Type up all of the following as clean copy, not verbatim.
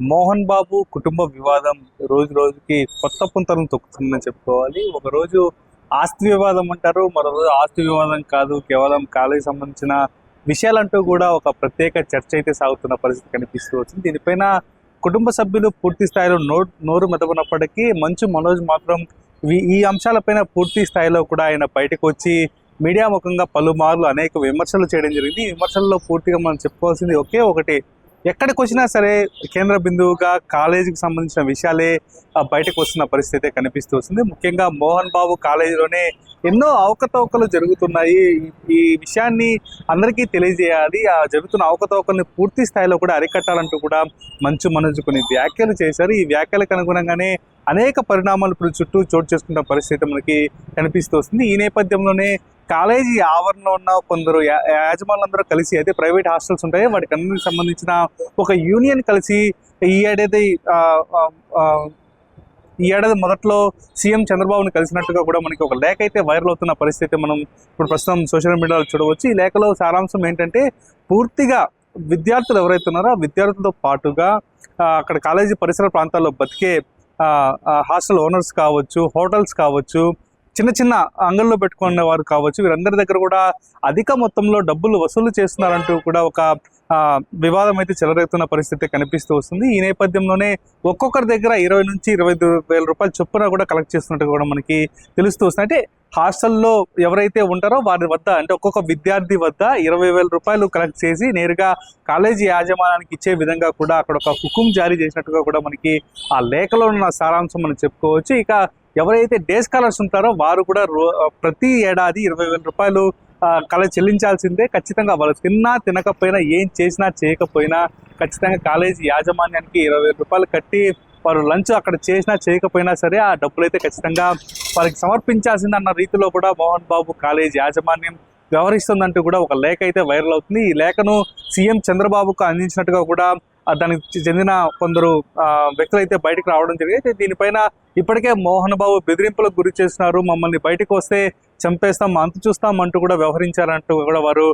మోహన్ బాబు కుటుంబ వివాదం రోజు రోజుకి కొత్త పుంతలను తొక్కుతుందని చెప్పుకోవాలి. ఒకరోజు ఆస్తి వివాదం అంటారు, మరో రోజు ఆస్తి వివాదం కాదు, కేవలం కాలేజీకి సంబంధించిన విషయాలంటూ కూడా ఒక ప్రత్యేక చర్చ అయితే సాగుతున్న పరిస్థితి కనిపిస్తూ వచ్చింది. దీనిపైన కుటుంబ సభ్యులు పూర్తి స్థాయిలో నోరు మెదపనప్పటికీ మంచు మనోజ్ మాత్రం ఈ అంశాలపైన పూర్తి స్థాయిలో కూడా ఆయన బయటకు వచ్చి మీడియా ముఖంగా పలుమార్లు అనేక విమర్శలు చేయడం జరిగింది. ఈ విమర్శల్లో పూర్తిగా మనం చెప్పుకోవాల్సింది ఒకే ఒకటి, ఎక్కడికి వచ్చినా సరే కేంద్ర బిందువుగా కాలేజీకి సంబంధించిన విషయాలే బయటకు వస్తున్న పరిస్థితి కనిపిస్తూ వస్తుంది. ముఖ్యంగా మోహన్ బాబు కాలేజీలోనే ఎన్నో అవకతవకలు జరుగుతున్నాయి. ఈ విషయాన్ని అందరికీ తెలియజేయాలి. ఆ జరుగుతున్న అవకతవకల్ని పూర్తి స్థాయిలో కూడా అరికట్టాలంటూ కూడా మంచు మనోజ్ కొన్ని వ్యాఖ్యలు చేశారు. ఈ వ్యాఖ్యలకు అనుగుణంగానే అనేక పరిణామాలు ఇప్పుడు చుట్టూ చోటు చేసుకున్న పరిస్థితి మనకి కనిపిస్తూ వస్తుంది. ఈ నేపథ్యంలోనే కాలేజీ ఆవరణలో ఉన్న కొందరు యాజమాన్యులందరూ కలిసి అయితే ప్రైవేట్ హాస్టల్స్ ఉంటాయి, వాటికి అన్నిటికి సంబంధించిన ఒక యూనియన్ కలిసి ఈ ఏడాది మొదట్లో సీఎం చంద్రబాబుని కలిసినట్టుగా కూడా మనకి ఒక లేఖ అయితే వైరల్ అవుతున్న పరిస్థితి మనం ఇప్పుడు ప్రస్తుతం సోషల్ మీడియాలో చూడవచ్చు. ఈ లేఖలో సారాంశం ఏంటంటే, పూర్తిగా విద్యార్థులు ఎవరైతే ఉన్నారో ఆ విద్యార్థులతో పాటుగా అక్కడ కాలేజీ పరిసర ప్రాంతాల్లో బతికే హాస్టల్ ఓనర్స్ కావచ్చు, హోటల్స్ కావచ్చు, చిన్న చిన్న అంగల్లో పెట్టుకునే వారు కావచ్చు, వీరందరి దగ్గర కూడా అధిక మొత్తంలో డబ్బులు వసూలు చేస్తున్నారంటూ కూడా ఒక వివాదం అయితే చెలరేగుతున్న పరిస్థితి కనిపిస్తూ వస్తుంది. ఈ నేపథ్యంలోనే ఒక్కొక్కరి దగ్గర 20 నుంచి 25,000 రూపాయలు చొప్పున కూడా కలెక్ట్ చేస్తున్నట్టు కూడా మనకి తెలుస్తూ వస్తుంది. అంటే హాస్టల్లో ఎవరైతే ఉంటారో వారి వద్ద, అంటే ఒక్కొక్క విద్యార్థి వద్ద 20,000 రూపాయలు కలెక్ట్ చేసి నేరుగా కాలేజీ యాజమాన్యానికి ఇచ్చే విధంగా కూడా అక్కడ ఒక హుకుం జారీ చేసినట్టుగా కూడా మనకి ఆ లేఖలో ఉన్న సారాంశం మనం చెప్పుకోవచ్చు. ఇక ఎవరైతే డే స్కాలర్స్ ఉంటారో వారు కూడా ప్రతి ఏడాది 20,000 రూపాయలు చెల్లించాల్సిందే. ఖచ్చితంగా వాళ్ళు తిన్నా తినకపోయినా, ఏం చేసినా చేయకపోయినా ఖచ్చితంగా కాలేజీ యాజమాన్యానికి 20,000 రూపాయలు కట్టి వారు లంచ్ అక్కడ చేసినా చేయకపోయినా సరే ఆ డబ్బులు అయితే ఖచ్చితంగా వారికి సమర్పించాల్సిందన్న రీతిలో కూడా మోహన్ బాబు కాలేజీ యాజమాన్యం వ్యవహరిస్తుందంటూ కూడా ఒక లేఖ అయితే వైరల్ అవుతుంది. ఈ లేఖను సీఎం చంద్రబాబుకు అందించినట్టుగా కూడా దానికి చెందిన కొందరు వ్యక్తులు అయితే బయటకు రావడం జరిగింది. దీనిపైన ఇప్పటికే మోహన్ బాబు బెదిరింపులకు గురి చేస్తున్నారు, మమ్మల్ని బయటకు వస్తే చంపేస్తాం, అంతు చూస్తాం అంటూ కూడా వ్యవహరించారంటూ కూడా వారు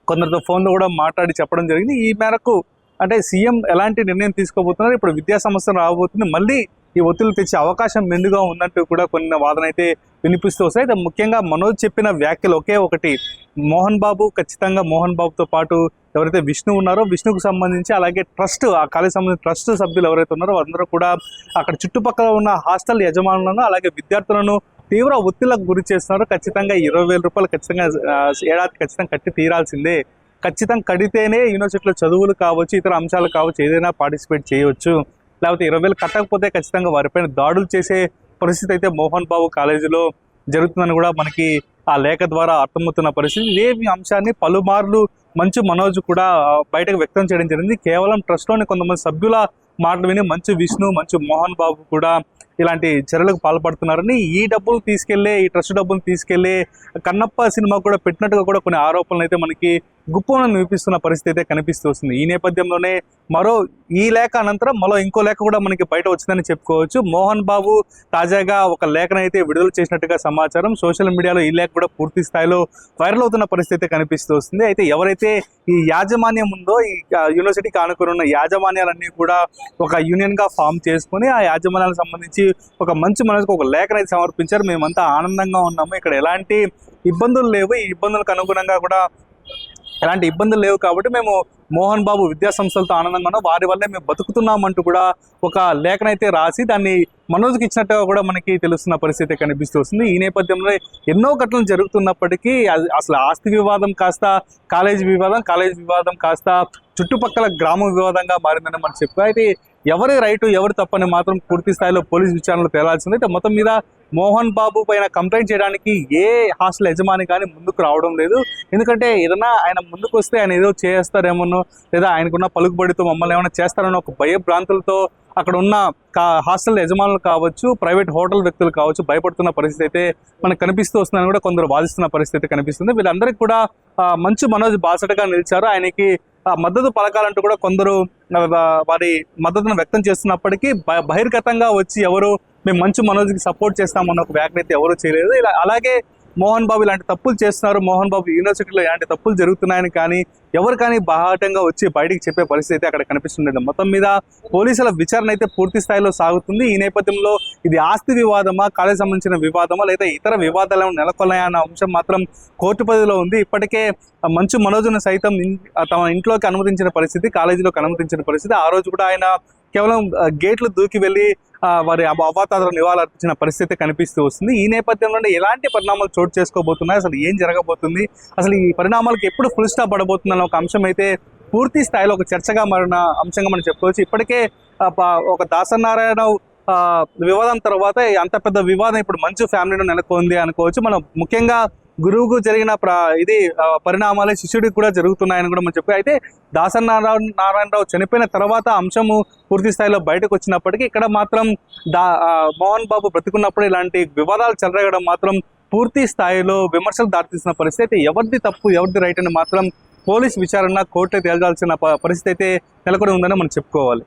కొందరితో ఫోన్లో కూడా మాట్లాడి చెప్పడం జరిగింది. ఈ మేరకు అంటే సీఎం ఎలాంటి నిర్ణయం తీసుకోబోతున్నారు, ఇప్పుడు విద్యా సంస్థలు రాబోతుంది, మళ్ళీ ఈ ఒత్తిళ్లు తెచ్చే అవకాశం మెండుగా ఉందంటూ కూడా కొన్ని వాదన అయితే వినిపిస్తూ వస్తాయి. అయితే ముఖ్యంగా మనోజ్ చెప్పిన వ్యాఖ్యలు ఒకే ఒకటి, మోహన్ బాబు ఖచ్చితంగా మోహన్ బాబుతో పాటు ఎవరైతే విష్ణు ఉన్నారో విష్ణుకు సంబంధించి, అలాగే ట్రస్ట్, ఆ కాలేజీ సంబంధించిన ట్రస్ట్ సభ్యులు ఎవరైతే ఉన్నారో అందరూ కూడా అక్కడ చుట్టుపక్కల ఉన్న హాస్టల్ యజమానులను అలాగే విద్యార్థులను తీవ్ర ఒత్తిళ్లకు గురి చేస్తున్నారు. ఖచ్చితంగా 20,000 రూపాయలు ఖచ్చితంగా ఏడాది ఖచ్చితంగా కట్టి తీరాల్సిందే, ఖచ్చితంగా కడితేనే యూనివర్సిటీలో చదువులు కావచ్చు, ఇతర అంశాలు కావచ్చు, ఏదైనా పార్టిసిపేట్ చేయవచ్చు, లేకపోతే 20,000 కట్టకపోతే ఖచ్చితంగా వారిపైన దాడులు చేసే పరిస్థితి అయితే మోహన్ బాబు కాలేజీలో జరుగుతుందని కూడా మనకి ఆ లేఖ ద్వారా అర్థమవుతున్న పరిస్థితి. ఇదే అంశాన్ని పలుమార్లు మంచు మనోజ్ కూడా బయటకు వ్యక్తం చేయడం జరిగింది. కేవలం ట్రస్ట్లోని కొంతమంది సభ్యుల మాటలు విని మంచు మోహన్ బాబు కూడా ఇలాంటి చర్యలకు పాల్పడుతున్నారని, ఈ ట్రస్ట్ డబ్బులు తీసుకెళ్లే కన్నప్ప సినిమా కూడా పెట్టినట్టుగా కూడా కొన్ని ఆరోపణలు అయితే మనకి గుప్పలను వినిపిస్తున్న పరిస్థితి అయితే కనిపిస్తూ వస్తుంది. ఈ నేపథ్యంలోనే ఈ లేఖ అనంతరం ఇంకో లేఖ కూడా మనకి బయట వచ్చిందని చెప్పుకోవచ్చు. మోహన్ బాబు తాజాగా ఒక లేఖను అయితే విడుదల చేసినట్టుగా సమాచారం. సోషల్ మీడియాలో ఈ లేఖ కూడా పూర్తి స్థాయిలో వైరల్ అవుతున్న పరిస్థితి కనిపిస్తూ వస్తుంది. అయితే ఎవరైతే ఈ యాజమాన్యం ఉందో, ఈ యూనివర్సిటీకి ఆనుకుని ఉన్న యాజమాన్యాలన్నీ కూడా ఒక యూనియన్ గా ఫామ్ చేసుకుని ఆ యాజమాన్యాలకు సంబంధించి ఒక మంచి మనసుకు ఒక లేఖను అయితే సమర్పించారు. మేమంతా ఆనందంగా ఉన్నాము, ఇక్కడ ఎలాంటి ఇబ్బందులు లేవు, ఈ ఇబ్బందులకు అనుగుణంగా కూడా ఎలాంటి ఇబ్బందులు లేవు కాబట్టి మేము మోహన్ బాబు విద్యా సంస్థలతో ఆనందంగా ఉన్నాం, వారి వల్లే మేము బతుకుతున్నామంటూ కూడా ఒక లేఖనైతే రాసి దాన్ని మనోజ్కి ఇచ్చినట్టుగా కూడా మనకి తెలుస్తున్న పరిస్థితి కనిపిస్తూ వస్తుంది. ఈ నేపథ్యంలో ఎన్నో ఘటనలు జరుగుతున్నప్పటికీ అసలు ఆస్తి వివాదం కాస్త కాలేజీ వివాదం కాస్త చుట్టుపక్కల గ్రామ వివాదంగా మారిందని మనం చెప్పుకో. అయితే ఎవరి రైటు ఎవరు తప్పని మాత్రం పూర్తి స్థాయిలో పోలీస్ విచారణలో తేలాల్సింది. అయితే మొత్తం మీద మోహన్ బాబు పైన కంప్లైంట్ చేయడానికి ఏ హాస్టల్ యజమాని కానీ ముందుకు రావడం లేదు. ఎందుకంటే ఏదైనా ఆయన ముందుకు వస్తే ఆయన ఏదో చేస్తారేమో, లేదా ఆయనకున్న పలుకుబడితో మమ్మల్ని ఏమైనా చేస్తారన్న ఒక భయభ్రాంతులతో అక్కడ ఉన్న హాస్టల్ యజమానులు కావచ్చు, ప్రైవేట్ హోటల్ వ్యక్తులు కావచ్చు భయపడుతున్న పరిస్థితి అయితే మనకు కనిపిస్తూ వస్తుందని కూడా కొందరు వాదిస్తున్న పరిస్థితి కనిపిస్తుంది. వీళ్ళందరికీ కూడా మంచు మనోజ్ బాసటగా నిలిచారు. ఆయనకి మద్దతు పలకాలంటూ కూడా కొందరు వారి మద్దతును వ్యక్తం చేస్తున్నప్పటికీ బహిర్గతంగా వచ్చి ఎవరు మేము మంచు మనోజ్కి సపోర్ట్ చేస్తామన్న ఒక వ్యాఖ్య అయితే ఎవరు చేయలేదు. అలాగే మోహన్ బాబు ఇలాంటి తప్పులు చేస్తున్నారు, మోహన్ బాబు యూనివర్సిటీలో ఇలాంటి తప్పులు జరుగుతున్నాయని కానీ ఎవరు కానీ బాహాటంగా వచ్చి బయటికి చెప్పే పరిస్థితి అయితే అక్కడ కనిపిస్తుండదు. మొత్తం మీద పోలీసుల విచారణ అయితే పూర్తి స్థాయిలో సాగుతుంది. ఈ నేపథ్యంలో ఇది ఆస్తి వివాదమా, కాలేజీ సంబంధించిన వివాదమా, లేదా ఇతర వివాదాలు నెలకొన్నాయా అన్న అంశం మాత్రం కోర్టు పరిధిలో ఉంది. ఇప్పటికే మంచు మనోజ్ను సైతం తమ ఇంట్లోకి అనుమతించిన పరిస్థితి, కాలేజీలోకి అనుమతించిన పరిస్థితి. ఆ రోజు కూడా ఆయన కేవలం గేట్లు దూకి వెళ్ళి వారి అవాతాతలు నివాళులర్పించిన పరిస్థితి కనిపిస్తూ వస్తుంది. ఈ నేపథ్యంలో ఎలాంటి పరిణామాలు చోటు చేసుకోబోతున్నాయి, అసలు ఏం జరగబోతుంది, అసలు ఈ పరిణామాలకు ఎప్పుడు ఫుల్ స్టాప్ పడబోతుంది అన్న ఒక అంశం అయితే పూర్తి స్థాయిలో ఒక చర్చగా మారిన అంశంగా మనం చెప్పుకోవచ్చు. ఇప్పటికే ఒక దాసనారాయణ వివాదం తర్వాత అంత పెద్ద వివాదం ఇప్పుడు మంచు ఫ్యామిలీలో నెలకొంది అనుకోవచ్చు. మనం ముఖ్యంగా గురువుకు జరిగిన పరిణామాలే శిష్యుడికి కూడా జరుగుతున్నాయని కూడా మనం చెప్పి అయితే నారాయణరావు చనిపోయిన తర్వాత అంశము పూర్తి స్థాయిలో బయటకు వచ్చినప్పటికీ ఇక్కడ మాత్రం మోహన్ బాబు బ్రతికున్నప్పుడు ఇలాంటి వివాదాలు చెలరేగడం మాత్రం పూర్తి స్థాయిలో విమర్శలు దారితీసిన పరిస్థితి అయితే ఎవరిది తప్పు ఎవరిది రైట్ అని మాత్రం పోలీస్ విచారణ కోర్టులో తేల్చాల్సిన పరిస్థితి అయితే నెలకొని ఉందని మనం చెప్పుకోవాలి.